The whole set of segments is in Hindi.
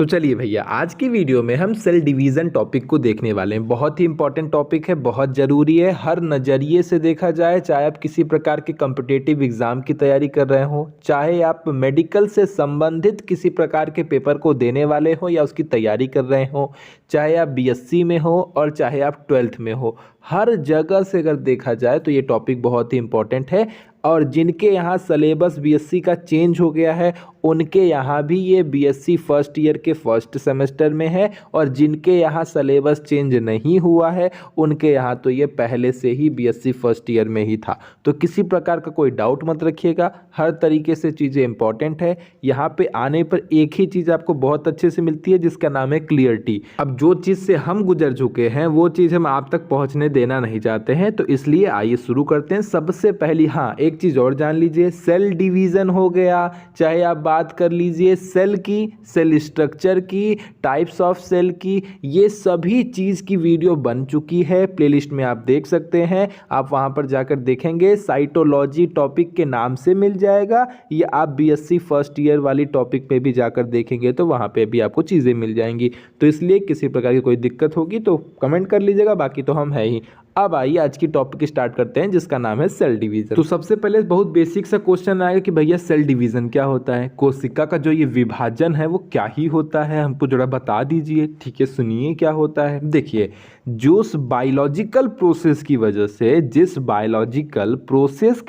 तो चलिए भैया, आज की वीडियो में हम सेल डिवीज़न टॉपिक को देखने वाले हैं। बहुत ही इंपॉर्टेंट टॉपिक है, बहुत ज़रूरी है। हर नज़रिए से देखा जाए, चाहे आप किसी प्रकार के कॉम्पिटिटिव एग्ज़ाम की तैयारी कर रहे हो, चाहे आप मेडिकल से संबंधित किसी प्रकार के पेपर को देने वाले हो या उसकी तैयारी कर रहे हो, चाहे आप बीएससी में हो और चाहे आप 12th में हो, हर जगह से अगर देखा जाए तो ये टॉपिक बहुत ही इंपॉर्टेंट है। और जिनके यहाँ सिलेबस बीएससी का चेंज हो गया है, उनके यहाँ भी ये बीएससी फर्स्ट ईयर के फर्स्ट सेमेस्टर में है, और जिनके यहाँ सिलेबस चेंज नहीं हुआ है उनके यहाँ तो ये पहले से ही बीएससी फर्स्ट ईयर में ही था। तो किसी प्रकार का कोई डाउट मत रखिएगा, हर तरीके से चीज़ें इंपॉर्टेंट है। यहाँ पे आने पर एक ही चीज़ आपको बहुत अच्छे से मिलती है, जिसका नाम है क्लियरिटी। अब जो चीज़ से हम गुजर चुके हैं वो चीज़ हम आप तक पहुँचने देना नहीं चाहते हैं, तो इसलिए आइए शुरू करते हैं। सबसे पहली एक चीज़ और जान लीजिए, सेल डिवीज़न हो गया, चाहे आप बात कर लीजिए सेल की, सेल स्ट्रक्चर की, टाइप्स ऑफ सेल की, ये सभी चीज़ की वीडियो बन चुकी है। प्लेलिस्ट में आप देख सकते हैं, आप वहाँ पर जाकर देखेंगे, साइटोलॉजी टॉपिक के नाम से मिल जाएगा, या आप बीएससी फर्स्ट ईयर वाली टॉपिक पे भी जाकर देखेंगे तो वहाँ पे भी आपको चीज़ें मिल जाएंगी। तो इसलिए किसी प्रकार की कोई दिक्कत होगी तो कमेंट कर लीजिएगा, बाकी तो हम है ही। अब आइए आज की टॉपिक स्टार्ट करते हैं, जिसका नाम है सेल डिवीजन। तो सबसे पहले बहुत बेसिक सा क्वेश्चन आएगा कि भैया सेल डिवीजन क्या होता है, कोशिका का जो ये विभाजन है वो क्या ही होता है, हमको जरा बता दीजिए। ठीक है, सुनिए क्या होता है। देखिए, जिस बायोलॉजिकल प्रोसेस की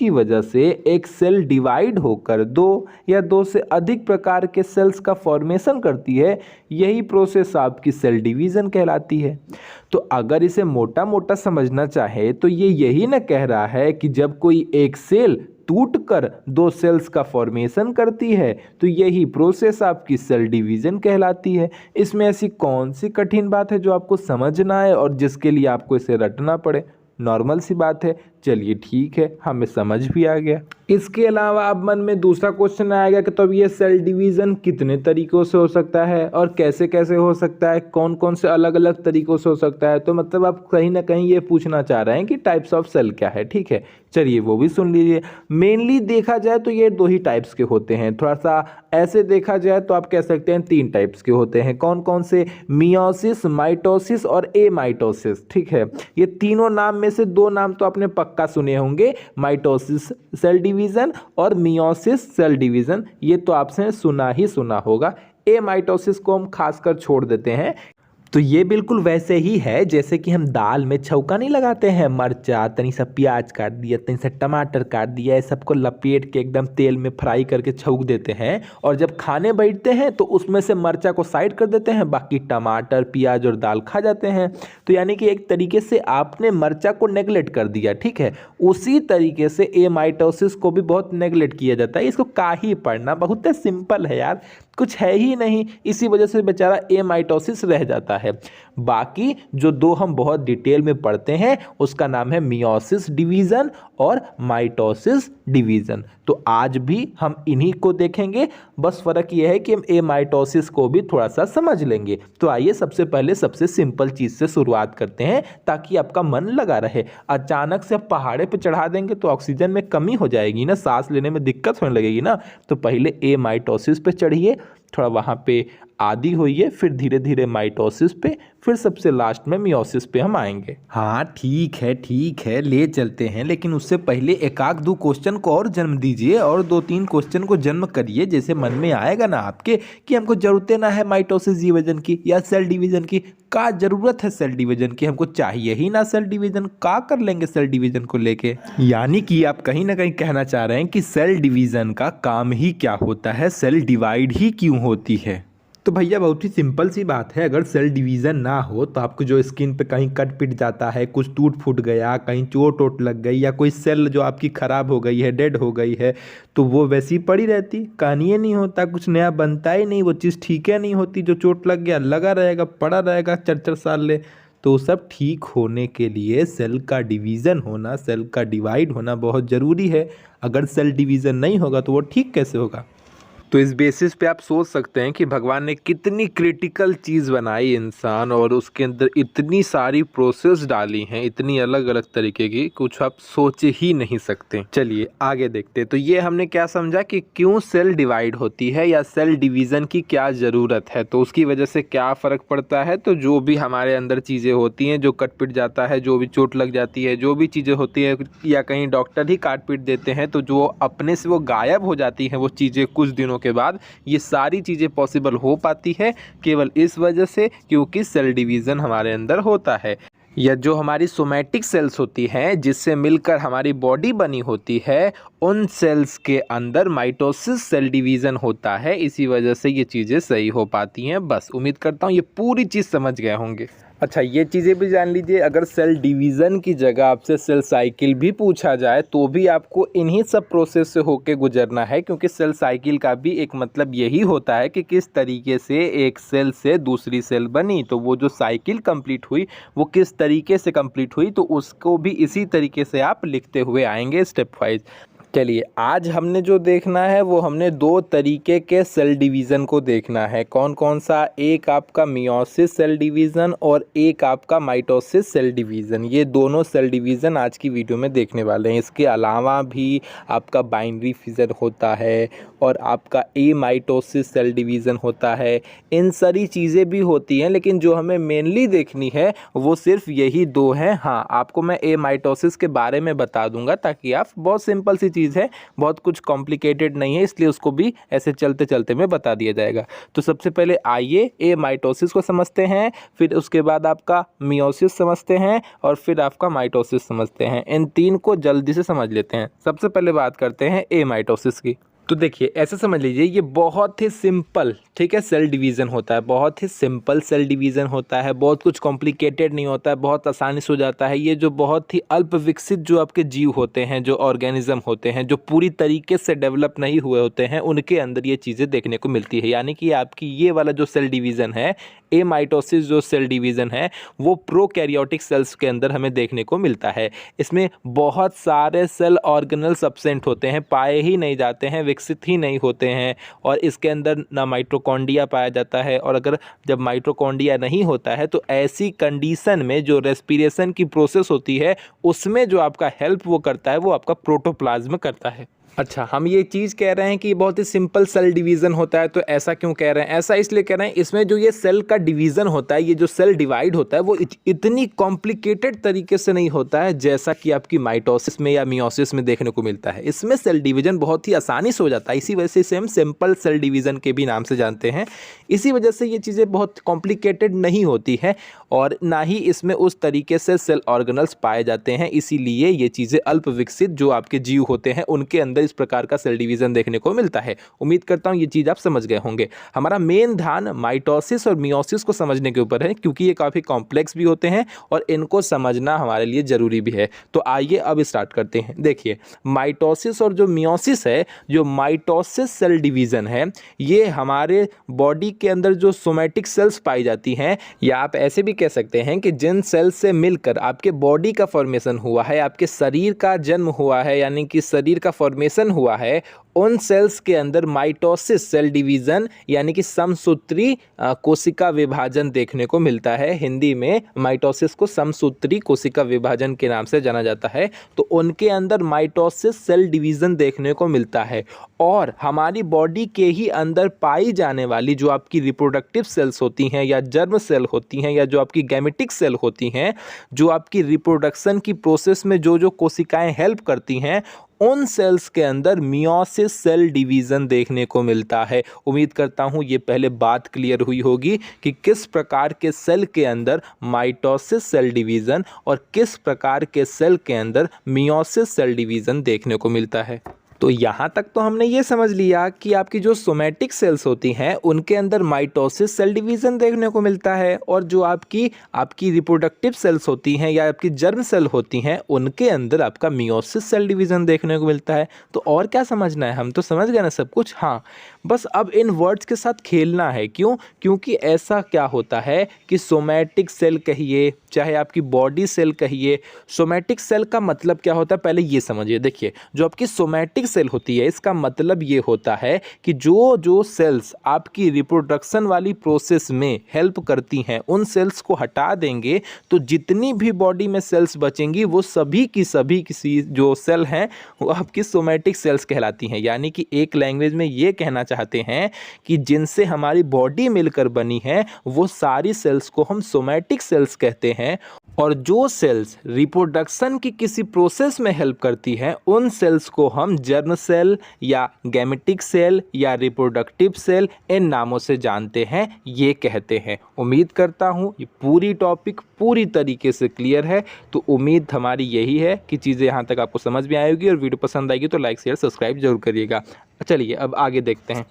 वजह से एक सेल डिवाइड होकर दो या दो से अधिक प्रकार के सेल्स का फॉर्मेशन करती है, यही प्रोसेस आपकी सेल डिवीजन कहलाती है। तो अगर इसे मोटा मोटा समझना चाहे तो ये यही ना कह रहा है कि जब कोई एक सेल टूटकर दो सेल्स का फॉर्मेशन करती है तो यही प्रोसेस आपकी सेल डिवीजन कहलाती है। इसमें ऐसी कौन सी कठिन बात है जो आपको समझना है और जिसके लिए आपको इसे रटना पड़े? नॉर्मल सी बात है। चलिए ठीक है, हमें समझ भी आ गया। इसके अलावा अब मन में दूसरा क्वेश्चन आएगा कि तो अब ये सेल डिवीज़न कितने तरीकों से हो सकता है और कैसे कैसे हो सकता है, कौन कौन से अलग अलग तरीकों से हो सकता है। तो मतलब आप कहीं ना कहीं ये पूछना चाह रहे हैं कि टाइप्स ऑफ सेल क्या है। ठीक है, चलिए वो भी सुन लीजिए। मेनली देखा जाए तो ये दो ही टाइप्स के होते हैं। थोड़ा सा ऐसे देखा जाए तो आप कह सकते हैं तीन टाइप्स के होते हैं। कौन कौन से? मियोसिस, माइटोसिस और एमाइटोसिस। ठीक है, ये तीनों नाम में से दो नाम तो आपने पक्का सुने होंगे, माइटोसिस सेल डिवीजन और मियोसिस सेल डिवीजन। ये तो आपने सुना ही सुना होगा। एमाइटोसिस को हम खासकर छोड़ देते हैं। तो ये बिल्कुल वैसे ही है जैसे कि हम दाल में छौंका नहीं लगाते हैं, मर्चा, तनी सा प्याज काट दिया, तनी सा टमाटर काट दिया, ये सबको लपेट के एकदम तेल में फ्राई करके छौंक देते हैं, और जब खाने बैठते हैं तो उसमें से मर्चा को साइड कर देते हैं, बाकी टमाटर, प्याज और दाल खा जाते हैं। तो यानी कि एक तरीके से आपने मर्चा को नेगलेक्ट कर दिया। ठीक है, उसी तरीके से एमाइटोसिस को भी बहुत नेगलेक्ट किया जाता है। इसको का ही पढ़ना, बहुत सिंपल है यार, कुछ है ही नहीं, इसी वजह से बेचारा एमाइटोसिस रह जाता है। बाकी जो दो हम बहुत डिटेल में पढ़ते हैं उसका नाम है मियोसिस डिवीजन और माइटोसिस डिवीजन। तो आज भी हम इन्हीं को देखेंगे, बस फर्क यह है कि हम एमाइटोसिस को भी थोड़ा सा समझ लेंगे। तो आइए सबसे पहले सबसे सिंपल चीज से शुरुआत करते हैं ताकि आपका मन लगा रहे। अचानक से आप पहाड़े पर चढ़ा देंगे तो ऑक्सीजन में कमी हो जाएगी ना, सांस लेने में दिक्कत होने लगेगी ना। तो पहले एमाइटोसिस पे चढ़िए, थोड़ा वहाँ पे आदी होइए, फिर धीरे धीरे माइटोसिस पे, फिर सबसे लास्ट में मियोसिस पे हम आएंगे। हाँ ठीक है, ले चलते हैं, लेकिन उससे पहले एक आध दो क्वेश्चन को और जन्म दीजिए और दो तीन क्वेश्चन को जन्म करिए, जैसे मन में आएगा ना आपके कि हमको जरूरत ना है माइटोसिस डिवीजन की या सेल डिवीजन की। का जरूरत है सेल डिवीजन की? हमको चाहिए ही ना सेल डिवीजन, का कर लेंगे सेल डिवीजन को लेके? यानी कि आप कहीं ना कहीं कहना चाह रहे हैं कि सेल डिवीजन का काम ही क्या होता है, सेल डिवाइड ही क्यों होती है? तो भैया बहुत ही सिंपल सी बात है, अगर सेल डिवीज़न ना हो तो आपको जो स्किन पे कहीं कट पिट जाता है, कुछ टूट फूट गया, कहीं चोट वोट लग गई, या कोई सेल जो आपकी ख़राब हो गई है, डेड हो गई है, तो वो वैसी पड़ी रहती, कहानी नहीं होता, कुछ नया बनता ही नहीं, वो चीज़ ठीक है नहीं होती। जो चोट लग गया लगा रहेगा, पड़ा रहेगा 4-4 साल ले। तो सब ठीक होने के लिए सेल का डिवीज़न होना, सेल का डिवाइड होना बहुत ज़रूरी है। अगर सेल डिवीज़न नहीं होगा तो वो ठीक कैसे होगा? तो इस बेसिस पे आप सोच सकते हैं कि भगवान ने कितनी क्रिटिकल चीज़ बनाई इंसान, और उसके अंदर इतनी सारी प्रोसेस डाली हैं, इतनी अलग अलग तरीके की, कुछ आप सोच ही नहीं सकते। चलिए आगे देखते। तो ये हमने क्या समझा कि क्यों सेल डिवाइड होती है या सेल डिवीज़न की क्या ज़रूरत है, तो उसकी वजह से क्या फ़र्क पड़ता है। तो जो भी हमारे अंदर चीज़ें होती हैं, जो कट पिट जाता है, जो भी चोट लग जाती है, जो भी चीज़ें होती है, या कहीं डॉक्टर ही काट पीट देते हैं, तो जो अपने से वो गायब हो जाती हैं वो चीज़ें कुछ दिनों के बाद, ये सारी चीज़ें पॉसिबल हो पाती है केवल इस वजह से क्योंकि सेल डिवीज़न हमारे अंदर होता है। या जो हमारी सोमैटिक सेल्स होती हैं जिससे मिलकर हमारी बॉडी बनी होती है, उन सेल्स के अंदर माइटोसिस सेल डिवीज़न होता है, इसी वजह से ये चीज़ें सही हो पाती हैं। बस उम्मीद करता हूँ ये पूरी चीज़ समझ गए होंगे। अच्छा, ये चीज़ें भी जान लीजिए, अगर सेल डिवीज़न की जगह आपसे सेल साइकिल भी पूछा जाए तो भी आपको इन्हीं सब प्रोसेस से होके गुजरना है, क्योंकि सेल साइकिल का भी एक मतलब यही होता है कि किस तरीके से एक सेल से दूसरी सेल बनी, तो वो जो साइकिल कंप्लीट हुई वो किस तरीके से कंप्लीट हुई, तो उसको भी इसी तरीके से आप लिखते हुए आएंगे स्टेप वाइज। चलिए, आज हमने जो देखना है वो हमने दो तरीके के सेल डिवीज़न को देखना है। कौन कौन सा? एक आपका मियोसिस सेल डिवीज़न और एक आपका माइटोसिस सेल डिवीज़न। ये दोनों सेल डिवीज़न आज की वीडियो में देखने वाले हैं। इसके अलावा भी आपका बाइनरी फिजन होता है और आपका माइटोसिस सेल डिवीज़न होता है। इन सारी चीज़ें भी होती हैं, लेकिन जो हमें मेनली देखनी है वो सिर्फ यही दो हैं। हाँ, आपको मैं माइटोसिस के बारे में बता दूंगा ताकि आप, बहुत सिंपल सी चीज़ है, बहुत कुछ कॉम्प्लिकेटेड नहीं है, इसलिए उसको भी ऐसे चलते चलते में बता दिया जाएगा। तो सबसे पहले आइए माइटोसिस को समझते हैं, फिर उसके बाद आपका मियोसिस समझते हैं और फिर आपका माइटोसिस समझते हैं। इन तीन को जल्दी से समझ लेते हैं। सबसे पहले बात करते हैं माइटोसिस की। तो देखिए, ऐसे समझ लीजिए, ये बहुत ही सिंपल, ठीक है, सेल डिवीज़न होता है। बहुत ही सिंपल सेल डिवीज़न होता है, बहुत कुछ कॉम्प्लिकेटेड नहीं होता है, बहुत आसानी से हो जाता है। ये जो बहुत ही अल्प विकसित जो आपके जीव होते हैं, जो ऑर्गेनिज्म होते हैं, जो पूरी तरीके से डेवलप नहीं हुए होते हैं, उनके अंदर ये चीज़ें देखने को मिलती है। यानी कि आपकी ये वाला जो सेल डिवीज़न है, माइटोसिस जो सेल डिवीज़न है, वो प्रोकैरियोटिक सेल्स के अंदर हमें देखने को मिलता है। इसमें बहुत सारे सेल ऑर्गेनल्स एब्सेंट होते हैं, पाए ही नहीं जाते हैं, विकसित ही नहीं होते हैं, और इसके अंदर ना माइटोकॉन्ड्रिया पाया जाता है। और अगर जब माइटोकॉन्ड्रिया नहीं होता है तो ऐसी कंडीशन में जो रेस्पिरेशन की प्रोसेस होती है उसमें जो आपका हेल्प वो करता है वो आपका प्रोटोप्लाज्म करता है। अच्छा, हम ये चीज़ कह रहे हैं कि बहुत ही सिंपल सेल डिवीज़न होता है, तो ऐसा क्यों कह रहे हैं? ऐसा इसलिए कह रहे हैं, इसमें जो ये सेल का डिवीज़न होता है, ये जो सेल डिवाइड होता है वो इतनी कॉम्प्लिकेटेड तरीके से नहीं होता है जैसा कि आपकी माइटोसिस में या मियोसिस में देखने को मिलता है। इसमें सेल डिवीज़न बहुत ही आसानी से हो जाता है, इसी वजह से इसे हम सिंपल सेल डिवीज़न के भी नाम से जानते हैं। इसी वजह से ये चीज़ें बहुत कॉम्प्लिकेटेड नहीं होती हैं और ना ही इसमें उस तरीके से सेल ऑर्गेनल्स पाए जाते हैं, इसीलिए ये चीज़ें अल्प विकसित जो आपके जीव होते हैं उनके अंदर इस प्रकार का सेल डिवीजन देखने को मिलता है। उम्मीद करता हूं ये चीज आप समझ गए होंगे। हमारा मेन ध्यान माइटोसिस और मियोसिस को समझने के ऊपर है, क्योंकि ये काफी कॉम्प्लेक्स भी होते हैं और इनको समझना हमारे लिए जरूरी भी है। तो आइए अब स्टार्ट करते हैं। देखिए, माइटोसिस और जो मियोसिस है, जो माइटोसिस सेल डिवीजन है, ये हमारे बॉडी के अंदर जो सोमैटिक सेल्स पाई जाती हैं, या आप ऐसे भी कह सकते हैं कि जिन सेल्स से मिलकर आपके बॉडी का फॉर्मेशन हुआ है, आपके शरीर का जन्म हुआ है, यानी कि शरीर का फॉर्मेशन हुआ है, उन सेल्स के अंदर माइटोसिस सेल डिवीजन यानी कि समसूत्री कोशिका विभाजन देखने को मिलता है। हिंदी में माइटोसिस को समसूत्री कोशिका विभाजन के नाम से जाना जाता है। तो उनके अंदर माइटोसिस सेल डिवीजन देखने को मिलता है। और हमारी बॉडी के ही अंदर पाई जाने वाली जो आपकी रिप्रोडक्टिव सेल्स होती हैं, या जर्म सेल होती हैं, या जो आपकी गैमेटिक सेल होती हैं, जो आपकी रिप्रोडक्शन की प्रोसेस में जो जो कोशिकाएं हेल्प करती हैं, उन सेल्स के अंदर मियोसिस सेल डिवीज़न देखने को मिलता है। उम्मीद करता हूं ये पहले बात क्लियर हुई होगी कि किस प्रकार के सेल के अंदर माइटोसिस सेल डिवीज़न और किस प्रकार के सेल के अंदर मियोसिस सेल डिवीज़न देखने को मिलता है। तो यहाँ तक तो हमने ये समझ लिया कि आपकी जो सोमैटिक सेल्स होती हैं उनके अंदर माइटोसिस सेल डिवीज़न देखने को मिलता है, और जो आपकी रिप्रोडक्टिव सेल्स होती हैं या आपकी जर्म सेल होती हैं उनके अंदर आपका मियोसिस सेल डिवीज़न देखने को मिलता है। तो और क्या समझना है? हम तो समझ गए ना सब कुछ। हाँ, बस अब इन वर्ड्स के साथ खेलना है। क्यों? क्योंकि ऐसा क्या होता है कि सोमैटिक सेल कहिए चाहे आपकी बॉडी सेल कहिए, सोमैटिक सेल का मतलब क्या होता है पहले ये समझिए। देखिए, जो आपकी सोमैटिक सेल होती है। इसका मतलब ये होता है कि जो जो सेल्स आपकी रिप्रोडक्शन वाली प्रोसेस में हेल्प करती हैं उन सेल्स को हटा देंगे तो जितनी भी बॉडी में सेल्स बचेंगी वो सभी की जो सेल हैं वो आपकी सोमैटिक सेल्स कहलाती हैं। यानी कि एक लैंग्वेज में ये कहना चाहते हैं कि जिनसे हमारी बॉडी मिलकर बनी है वो सारी सेल्स को हम सोमैटिक सेल्स कहते हैं, और जो सेल्स रिप्रोडक्शन की किसी प्रोसेस में हेल्प करती हैं उन सेल्स को हम जर्म सेल या गैमेटिक सेल या रिप्रोडक्टिव सेल इन नामों से जानते हैं, ये कहते हैं। उम्मीद करता हूँ ये पूरी टॉपिक पूरी तरीके से क्लियर है। तो उम्मीद हमारी यही है कि चीज़ें यहाँ तक आपको समझ में आएगी, और वीडियो पसंद आएगी तो लाइक शेयर सब्सक्राइब जरूर करिएगा। चलिए अब आगे देखते हैं।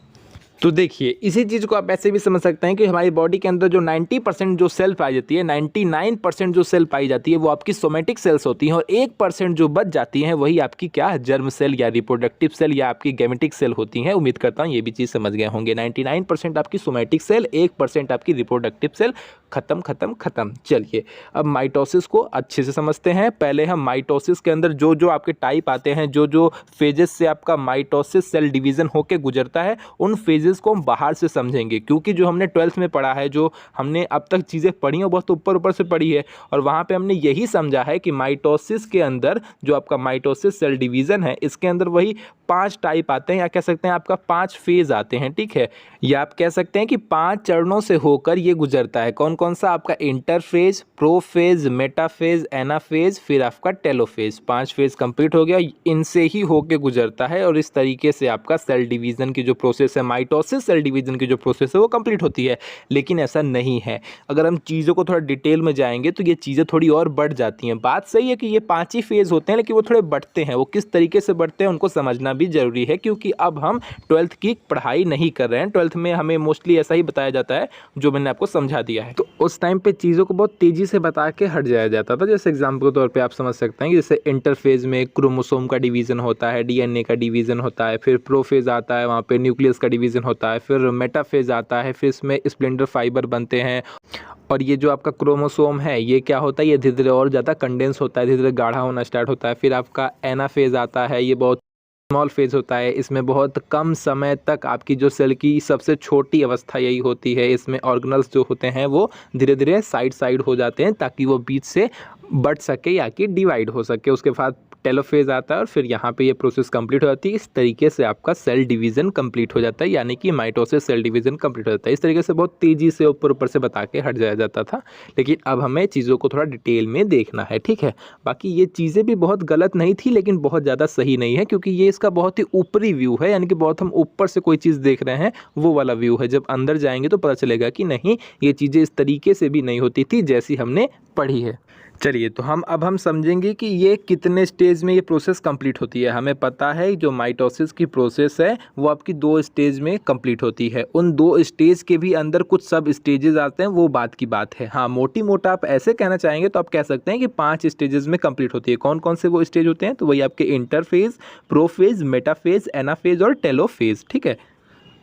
तो देखिए इसी चीज़ को आप ऐसे भी समझ सकते हैं कि हमारी बॉडी के अंदर जो 90% जो सेल पाई जाती है, 99% जो सेल पाई जाती है वो आपकी सोमैटिक सेल्स होती हैं, और 1% जो बच जाती हैं वही आपकी क्या जर्म सेल या रिप्रोडक्टिव सेल या आपकी गैमेटिक सेल होती हैं। उम्मीद करता हूँ ये भी चीज़ समझ गए होंगे। 99% आपकी सोमैटिक सेल, 1% आपकी रिप्रोडक्टिव सेल। खत्म खत्म खत्म। चलिए अब माइटोसिस को अच्छे से समझते हैं। पहले हम माइटोसिस के अंदर जो जो आपके टाइप आते हैं, जो जो फेजेस से आपका माइटोसिस सेल डिवीज़न होकर गुजरता है, उन फेजेस को हम बाहर से समझेंगे, क्योंकि जो हमने 12th में पढ़ा है, जो हमने अब तक चीज़ें पढ़ी हैं बहुत ऊपर ऊपर से पढ़ी है, और वहाँ पे हमने यही समझा है कि माइटोसिस के अंदर जो आपका माइटोसिस सेल डिवीज़न है इसके अंदर वही 5 टाइप आते हैं, या कह सकते हैं आपका 5 फेज़ आते हैं। ठीक है, या आप कह सकते हैं कि 5 चरणों से होकर ये गुजरता है। कौन कौन सा? आपका इंटरफेज, प्रोफेज, मेटाफेज, एनाफेज, फिर आपका टेलोफेज। 5 फेज कंप्लीट हो गया, इनसे ही होके गुजरता है, और इस तरीके से आपका सेल डिवीज़न की जो प्रोसेस है, माइटोसिस सेल डिवीज़न की जो प्रोसेस है वो कंप्लीट होती है। लेकिन ऐसा नहीं है, अगर हम चीज़ों को थोड़ा डिटेल में जाएंगे तो ये चीज़ें थोड़ी और बढ़ जाती हैं। बात सही है कि ये 5 ही फेज़ होते हैं, लेकिन वो थोड़े बढ़ते हैं। वो किस तरीके से बढ़ते हैं उनको समझना भी ज़रूरी है, क्योंकि अब हम 12th की पढ़ाई नहीं कर रहे हैं। 12th में हमें मोस्टली ऐसा ही बताया जाता है जो मैंने आपको समझा दिया है। तो उस टाइम पे चीज़ों को बहुत तेज़ी से बता के हट जाया जाता था। जैसे एग्जाम्पल के तौर पे आप समझ सकते हैं कि जैसे इंटरफेज में क्रोमोसोम का डिवीज़न होता है, डीएनए का डिवीज़न होता है, फिर प्रोफेज आता है, वहाँ पे न्यूक्लियस का डिवीज़न होता है, फिर मेटाफेज आता है, फिर इसमें स्प्लेंडर फाइबर बनते हैं, और ये जो आपका क्रोमोसोम है ये क्या होता है, ये धीरे धीरे और ज़्यादा कंडेंस होता है, धीरे धीरे गाढ़ा होना स्टार्ट होता है। फिर आपका एनाफेज आता है, ये बहुत स्मॉल फेज होता है, इसमें बहुत कम समय तक आपकी जो सेल की सबसे छोटी अवस्था यही होती है। इसमें ऑर्गेनल्स जो होते हैं वो धीरे धीरे साइड हो जाते हैं ताकि वो बीच से बढ़ सके या कि डिवाइड हो सके। उसके बाद टेलोफेज आता है, और फिर यहाँ पे ये प्रोसेस कंप्लीट हो जाती है। इस तरीके से आपका सेल डिवीज़न कंप्लीट हो जाता है, यानी कि माइटोसिस सेल डिवीज़न कंप्लीट हो जाता है। इस तरीके से बहुत तेज़ी से ऊपर से बता के हट जाया जाता था, लेकिन अब हमें चीज़ों को थोड़ा डिटेल में देखना है। ठीक है, बाकी ये चीज़ें भी बहुत गलत नहीं थी, लेकिन बहुत ज़्यादा सही नहीं है, क्योंकि ये इसका बहुत ही ऊपरी व्यू है, यानी कि बहुत हम ऊपर से कोई चीज़ देख रहे हैं वो वाला व्यू है। जब अंदर जाएंगे तो पता चलेगा कि नहीं, ये चीज़ें इस तरीके से भी नहीं होती थी जैसी हमने पढ़ी है। चलिए तो हम समझेंगे कि ये कितने स्टेज में ये प्रोसेस कंप्लीट होती है। हमें पता है जो माइटोसिस की प्रोसेस है वो आपकी 2 स्टेज में कंप्लीट होती है। उन 2 स्टेज के भी अंदर कुछ सब स्टेजेस आते हैं, वो बात की बात है। हाँ, मोटी मोटा आप ऐसे कहना चाहेंगे तो आप कह सकते हैं कि 5 स्टेजेस में कंप्लीट होती है। कौन कौन से वो स्टेज होते हैं? तो वही आपके इंटरफेज, प्रोफेज, मेटाफेज, एनाफेज और टेलोफेज। ठीक है,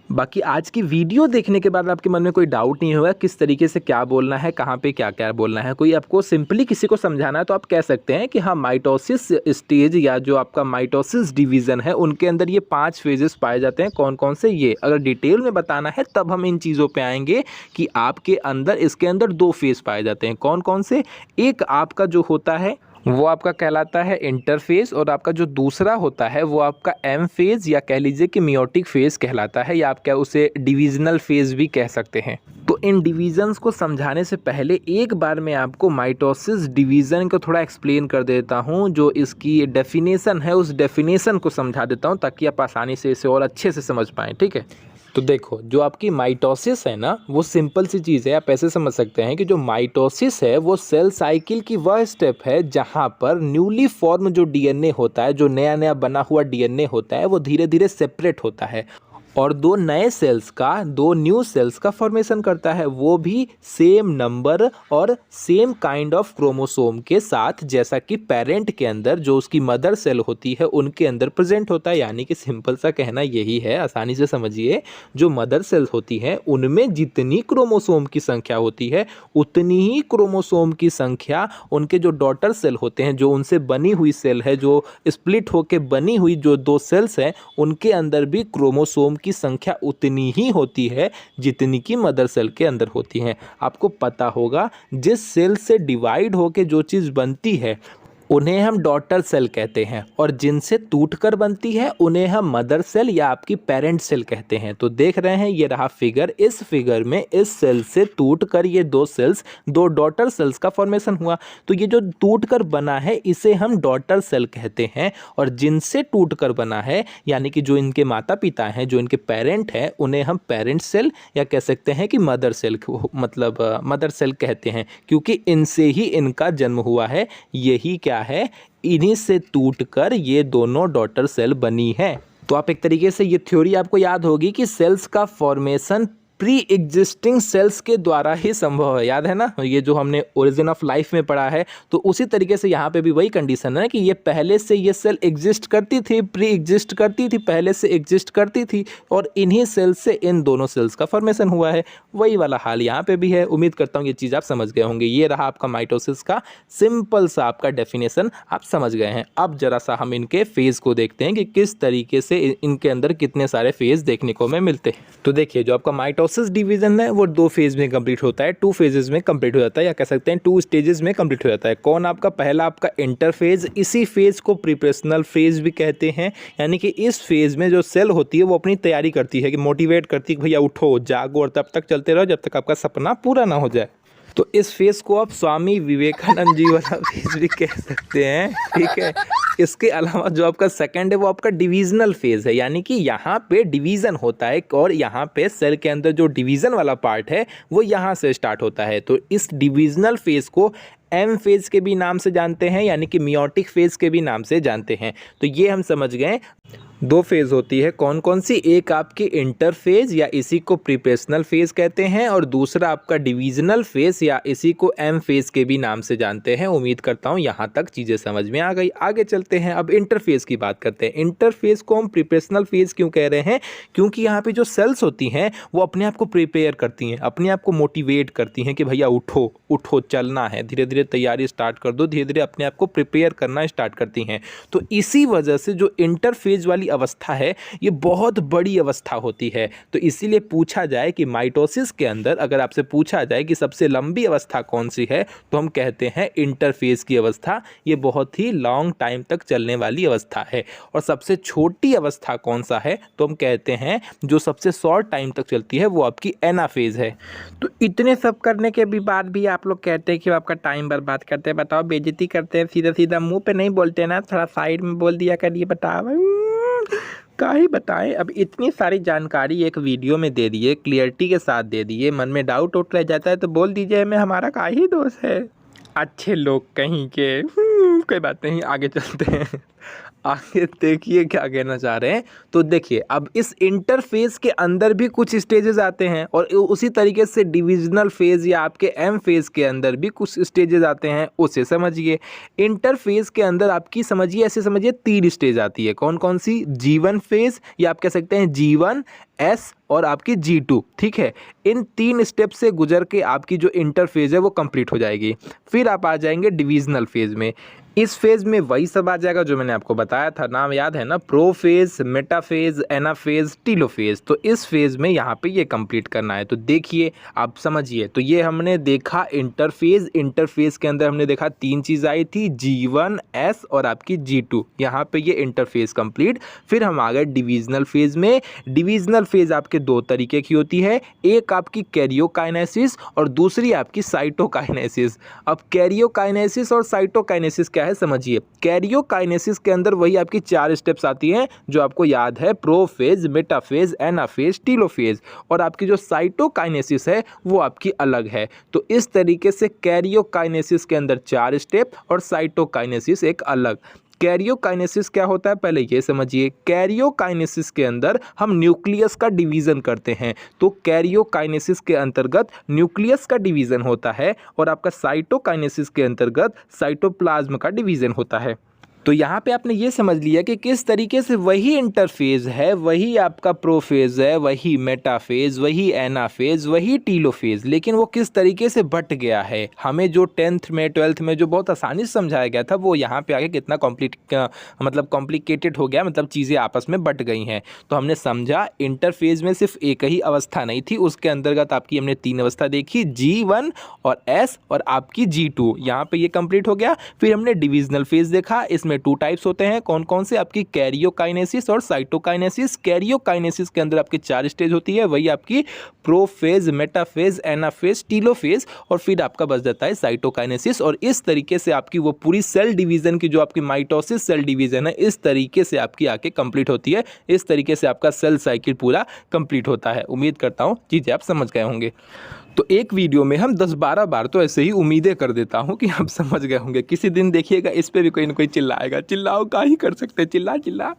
बाकी आज की वीडियो देखने के बाद आपके मन में कोई डाउट नहीं होगा किस तरीके से क्या बोलना है, कहाँ पे क्या क्या बोलना है। कोई आपको सिंपली किसी को समझाना है तो आप कह सकते हैं कि हाँ, माइटोसिस स्टेज या जो आपका माइटोसिस डिवीज़न है उनके अंदर ये 5 फेजेस पाए जाते हैं। कौन कौन से? ये अगर डिटेल में बताना है तब हम इन चीज़ों पे आएंगे कि आपके अंदर इसके अंदर 2 फेज पाए जाते हैं। कौन कौन से? एक आपका जो होता है वो आपका कहलाता है इंटरफेज, और आपका जो दूसरा होता है वो आपका एम फेज या कह लीजिए कि मियोटिक फेज कहलाता है, या आप क्या उसे डिविजनल फेज भी कह सकते हैं। तो इन डिवीजन्स को समझाने से पहले एक बार मैं आपको माइटोसिस डिवीज़न को थोड़ा एक्सप्लेन कर देता हूँ। जो इसकी डेफिनेशन है उस डेफिनेशन को समझा देता हूँ ताकि आप आसानी से इसे और अच्छे से समझ पाएँ। ठीक है, तो देखो जो आपकी माइटोसिस है ना, वो सिंपल सी चीज़ है। आप ऐसे समझ सकते हैं कि जो माइटोसिस है वो सेल साइकिल की वह स्टेप है जहाँ पर न्यूली फॉर्म जो डीएनए होता है, जो नया नया बना हुआ डीएनए होता है, वो धीरे धीरे सेपरेट होता है, और दो नए सेल्स का, दो न्यू सेल्स का फॉर्मेशन करता है, वो भी सेम नंबर और सेम काइंड ऑफ क्रोमोसोम के साथ, जैसा कि पेरेंट के अंदर जो उसकी मदर सेल होती है उनके अंदर प्रेजेंट होता है। यानी कि सिंपल सा कहना यही है, आसानी से समझिए, जो मदर सेल्स होती हैं उनमें जितनी क्रोमोसोम की संख्या होती है उतनी ही क्रोमोसोम की संख्या उनके जो डॉटर सेल होते हैं, जो उनसे बनी हुई सेल है, जो स्प्लिट होके बनी हुई जो दो सेल्स हैं, उनके अंदर भी क्रोमोसोम की संख्या उतनी ही होती है जितनी कि मदर सेल के अंदर होती है। आपको पता होगा, जिस सेल से डिवाइड होके जो चीज़ बनती है उन्हें हम डॉटर सेल कहते हैं, और जिनसे टूटकर बनती है उन्हें हम मदर सेल या आपकी पेरेंट सेल कहते हैं। तो देख रहे हैं, ये रहा फिगर। इस फिगर में इस सेल से टूटकर ये दो सेल्स, दो डॉटर सेल्स का फॉर्मेशन हुआ। तो ये जो टूटकर बना है इसे हम डॉटर सेल कहते हैं, और जिनसे टूटकर बना है यानी कि जो इनके माता पिता हैं, जो इनके पेरेंट हैं, उन्हें हम पेरेंट सेल या कह सकते हैं कि मदर सेल, मतलब मदर सेल कहते हैं, क्योंकि इनसे ही इनका जन्म हुआ है। यही क्या है, इन्हीं से टूटकर ये दोनों डॉटर सेल बनी है। तो आप एक तरीके से ये थ्योरी आपको याद होगी कि सेल्स का फॉर्मेशन प्री एग्जिस्टिंग सेल्स के द्वारा ही संभव है। याद है ना, ये जो हमने ओरिजिन ऑफ लाइफ में पढ़ा है, तो उसी तरीके से यहाँ पे भी वही कंडीशन है कि ये पहले से ये सेल एग्जिस्ट करती थी, प्री एग्जिस्ट करती थी, पहले से एग्जिस्ट करती थी, और इन्हीं सेल्स से इन दोनों सेल्स का फॉर्मेशन हुआ है। वही वाला हाल यहाँ पे भी है। उम्मीद करता हूँ ये चीज़ आप समझ गए होंगे। ये रहा आपका माइटोसिस का सिंपल सा आपका डेफिनेशन, आप समझ गए हैं। अब जरा सा हम इनके फेज को देखते हैं कि किस तरीके से इनके अंदर कितने सारे फेज देखने को हमें मिलते हैं। तो देखिए, जो आपका माइटोसिस डिवीजन है वो दो फेज में कंप्लीट होता है, टू फेजेस में कंप्लीट हो जाता है, या कह सकते हैं टू स्टेजेस में कंप्लीट हो जाता है। कौन आपका पहला आपका इंटरफेज, इसी फेज को प्रीप्रेशनल फेज भी कहते हैं। यानी कि इस फेज में जो सेल होती है वो अपनी तैयारी करती है, कि मोटिवेट करती है कि भैया उठो जागो, और तब तक चलते रहो जब तक आपका सपना पूरा ना हो जाए। तो इस फेज को आप स्वामी विवेकानंद जी वाला फेज भी कह सकते हैं, ठीक है। इसके अलावा जो आपका सेकंड है वो आपका डिवीजनल फेज है, यानी कि यहाँ पे डिवीज़न होता है, और यहाँ पे सेल के अंदर जो डिवीज़न वाला पार्ट है वो यहाँ से स्टार्ट होता है। तो इस डिवीजनल फेज को एम फेज के भी नाम से जानते हैं, यानी कि मियोटिक फेज के भी नाम से जानते हैं। तो ये हम समझ गए, दो फेज होती है। कौन कौन सी? एक आपकी इंटरफेज या इसी को प्रीप्रेशनल फेज कहते हैं, और दूसरा आपका डिवीजनल फेज या इसी को एम फेज के भी नाम से जानते हैं। उम्मीद करता हूँ यहाँ तक चीज़ें समझ में आ गई। आगे चलते हैं, अब इंटरफेज की बात करते हैं। इंटरफेज को हम प्रीप्रेशनल फेज क्यों कह रहे हैं? क्योंकि यहाँ पे जो सेल्स होती हैं वो अपने आप को प्रिपेयर करती हैं, अपने आप को मोटिवेट करती हैं कि भैया उठो उठो, चलना है, धीरे धीरे तैयारी स्टार्ट कर दो, धीरे धीरे अपने आप को प्रिपेयर करना स्टार्ट करती हैं। तो इसी वजह से जो इंटरफेज वाली अवस्था है ये बहुत बड़ी अवस्था होती है। तो इसीलिए पूछा जाए कि माइटोसिस के अंदर अगर आपसे पूछा जाए कि सबसे लंबी अवस्था कौन सी है, तो हम कहते हैं इंटरफेज की अवस्था। ये बहुत ही लॉन्ग टाइम तक चलने वाली अवस्था है। और सबसे छोटी अवस्था कौन सा है, तो हम कहते हैं जो सबसे शॉर्ट टाइम तक चलती है वो आपकी एनाफेज है। तो इतने सब करने के भी बाद भी आप लोग कहते हैं कि आपका टाइम बर्बाद करते हैं। बताओ, बेइज्जती करते हैं, सीधा सीधा मुंह पे नहीं बोलते ना, थोड़ा साइड में बोल दिया करिए। बताओ का ही बताएं। अब इतनी सारी जानकारी एक वीडियो में दे दिए, क्लियरिटी के साथ दे दिए, मन में डाउट उठ रह जाता है तो बोल दीजिए हमें हमारा का ही दोष है। अच्छे लोग कहीं के। कोई बात नहीं, आगे चलते हैं। आगे देखिए क्या कहना चाह रहे हैं। तो देखिए, अब इस इंटरफेज के अंदर भी कुछ स्टेजेस आते हैं, और उसी तरीके से डिविजनल फेज या आपके एम फेज के अंदर भी कुछ स्टेजेस आते हैं, उसे समझिए। इंटरफेज के अंदर आपकी समझिए, ऐसे समझिए, 3 स्टेज आती है। कौन कौन सी? G1 फेज, या आप कह सकते हैं G1, S और आपकी G2, ठीक है। इन 3 स्टेप से गुजर के आपकी जो इंटरफेज है वो कंप्लीट हो जाएगी। फिर आप आ जाएंगे डिविजनल फेज में। इस फेज में वही सब आ जाएगा जो मैंने आपको बताया था, नाम याद है ना, प्रोफेज, मेटाफेज, एनाफेज, टीलोफेज। तो इस फेज में यहाँ पे ये कंप्लीट करना है। तो देखिए, आप समझिए। तो ये हमने देखा इंटरफेज। इंटरफेज के अंदर हमने देखा 3 चीज़ आई थी, G1, S और आपकी G2। यहाँ पे ये इंटरफेज कंप्लीट। फिर हम आ गए डिविजनल फेज में। डिविजनल फेज आपके 2 तरीके की होती है, एक आपकी कैरियोकाइनेसिस और दूसरी आपकी साइटोकाइनेसिस। अब कैरियोकाइनेसिस और साइटोकाइनेसिस क्या है समझिए। कैरियोकाइनेसिस के अंदर वही आपकी 4 स्टेप्स आती हैं जो आपको याद है, प्रोफेज, मेटाफेज, एनाफेज, टीलोफेज। और आपकी जो साइटोकाइनेसिस है वो आपकी अलग है। तो इस तरीके से कैरियोकाइनेसिस के अंदर 4 स्टेप और साइटोकाइनेसिस एक अलग। कैरियोकाइनेसिस क्या होता है पहले ये समझिए। कैरियोकाइनेसिस के अंदर हम न्यूक्लियस का डिवीज़न करते हैं, तो कैरियोकाइनेसिस के अंतर्गत न्यूक्लियस का डिवीज़न होता है और आपका साइटोकाइनेसिस के अंतर्गत साइटोप्लाज्म का डिवीज़न होता है। तो यहाँ पे आपने ये समझ लिया कि किस तरीके से वही इंटरफेज है, वही आपका प्रोफेज है, वही मेटाफेज, वही एनाफेज, वही टीलोफेज, लेकिन वो किस तरीके से बट गया है। हमें जो 10th में 12th में जो बहुत आसानी से समझाया गया था वो यहाँ पे आके कितना कॉम्प्लिकेटेड हो गया, मतलब चीज़ें आपस में बट गई हैं। तो हमने समझा इंटरफेज में सिर्फ एक ही अवस्था नहीं थी, उसके अंतर्गत आपकी हमने 3 अवस्था देखी, G1 और S और आपकी G2। यहाँ पे ये कंप्लीट हो गया। फिर हमने डिविजनल फेज देखा, इसमें 2 टाइप्स होते हैं। कौन कौन से? आपकी कैरियोकाइनेसिस और साइटोकाइनेसिस। कैरियोकाइनेसिस के अंदर आपकी 4 स्टेज होती है, वही आपकी प्रोफेज, मेटाफेज, एनाफेज, टीलोफेज, और फिर आपका बच जाता है साइटोकाइनेसिस। और इस तरीके से आपकी वो पूरी सेल डिवीजन की जो आपकी माइटोसिस सेल डिवीजन है, इस तरीके से आपकी आके कंप्लीट होती है। इस तरीके से आपका सेल साइकिल पूरा कंप्लीट होता है। उम्मीद करता हूँ चीज़ें आप समझ गए होंगे। तो एक वीडियो में हम 10-12 बार तो ऐसे ही उम्मीदें कर देता हूँ कि आप समझ गए होंगे। किसी दिन देखिएगा इस पे भी कोई ना कोई चिल्लाएगा, चिल्लाओ का ही कर सकते हैं, चिल्ला चिल्ला।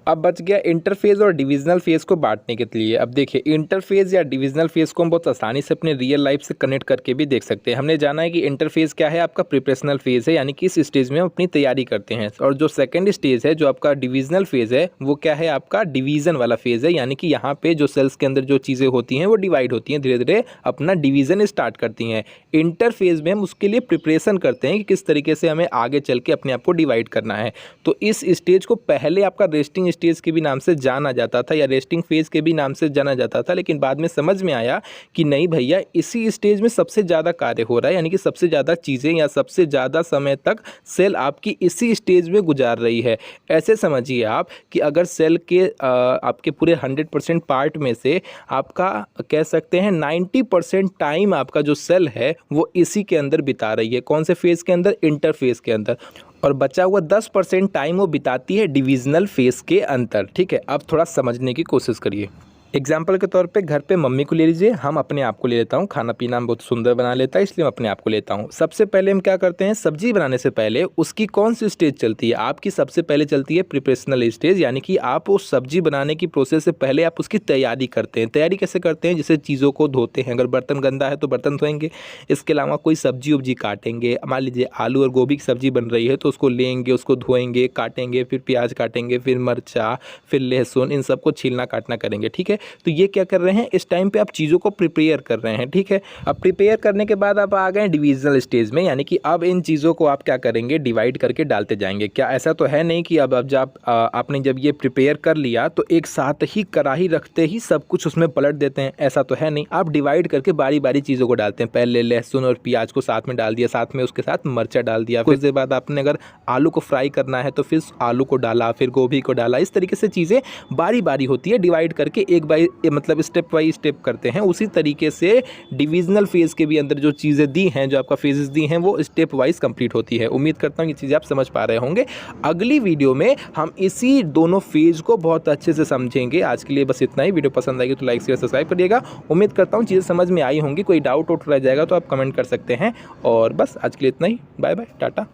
अब बच गया इंटरफेज और डिविजनल फेज को बांटने के लिए। अब देखिए इंटरफेज या डिविजनल फेज को हम बहुत आसानी से अपने रियल लाइफ से कनेक्ट करके भी देख सकते हैं। हमने जाना है कि इंटरफेज क्या है, आपका प्रिपरेशनल फेज है, यानी कि इस स्टेज में हम अपनी तैयारी करते हैं। और जो सेकंड स्टेज है, जो आपका डिविजनल फेज है, वो क्या है, आपका डिवीजन वाला फेज है, यानी कि यहाँ पे जो सेल्स के अंदर जो चीज़ें होती हैं वो डिवाइड होती हैं, धीरे धीरे अपना डिवीजन स्टार्ट करती हैं। इंटरफेज में हम उसके लिए प्रिपरेशन करते हैं कि किस तरीके से हमें आगे चल के अपने आप को डिवाइड करना है। तो इस स्टेज को पहले आपका रेस्टिंग स्टेज के भी नाम से जाना जाता था या रेस्टिंग फेज के भी नाम से जाना जाता था, लेकिन बाद में समझ में आया कि नहीं भैया, इसी स्टेज में सबसे ज़्यादा कार्य हो रहा है, यानी कि सबसे ज़्यादा चीज़ें या सबसे ज़्यादा समय तक सेल आपकी इसी स्टेज में गुजार रही है। ऐसे समझिए आप कि अगर सेल के आपके पूरे 100% पार्ट में से आपका कह सकते हैं 90% टाइम आपका जो सेल है वो इसी के अंदर बिता रही है। कौन से फेज़ के अंदर? इंटरफेज के अंदर। और बचा हुआ 10% टाइम वो बिताती है डिविजनल फेज के अंदर। ठीक है, अब थोड़ा समझने की कोशिश करिए। एग्जाम्पल के तौर पे घर पे मम्मी को ले लीजिए, हम अपने आप को ले लेता हूँ। खाना पीना हम बहुत सुंदर बना लेता है, इसलिए मैं अपने आप को लेता हूँ। सबसे पहले हम क्या करते हैं, सब्जी बनाने से पहले उसकी कौन सी स्टेज चलती है? आपकी सबसे पहले चलती है प्रिपरेशनल स्टेज, यानी कि आप उस सब्जी बनाने की प्रोसेस से पहले आप उसकी तैयारी करते हैं। तैयारी कैसे करते हैं? जैसे चीज़ों को धोते हैं, अगर बर्तन गंदा है तो बर्तन धोएंगे। इसके अलावा कोई सब्जी उब्जी काटेंगे, मान लीजिए आलू और गोभी की सब्जी बन रही है तो उसको लेंगे, उसको धोएंगे, काटेंगे, फिर प्याज काटेंगे, फिर मिर्चा, फिर लहसुन, इन सबको छीलना काटना करेंगे। ठीक है, तो ये क्या कर रहे हैं, इस टाइम पे आप चीज़ों को प्रिपेयर कर रहे हैं। ठीक है, अब प्रिपेयर करने के बाद आप आ गए डिविजनल स्टेज में, यानी कि अब इन चीज़ों को आप क्या करेंगे, डिवाइड करके डालते जाएंगे। क्या ऐसा तो है नहीं कि अब जब आपने जब ये प्रिपेयर कर लिया तो एक साथ ही कढ़ाई रखते ही सब कुछ उसमें पलट देते हैं? ऐसा तो है नहीं। आप डिवाइड करके बारी बारी चीज़ों को डालते हैं। पहले लहसुन और प्याज को साथ में डाल दिया, साथ में उसके साथ मिर्चा डाल दिया। कुछ देर बाद आपने अगर आलू को फ्राई करना है तो फिर आलू को डाला, फिर गोभी को डाला। इस तरीके से चीज़ें बारी बारी होती है, डिवाइड करके एक बाई मतलब स्टेप बाई स्टेप करते हैं। उसी तरीके से डिविजनल फेज के भी अंदर जो चीज़ें दी हैं, जो आपका फेजेस दी हैं, वो स्टेप वाइज कंप्लीट होती है। उम्मीद करता हूँ ये चीज़ें आप समझ पा रहे होंगे। अगली वीडियो में हम इसी दोनों फेज को बहुत अच्छे से समझेंगे। आज के लिए बस इतना ही। वीडियो पसंद आएगी तो लाइक शेयर सब्सक्राइब करिएगा। उम्मीद करता हूँ चीज़ें समझ में आई होंगी। कोई डाउट रह जाएगा तो आप कमेंट कर सकते हैं। और बस आज के लिए इतना ही। Bye bye, Tata.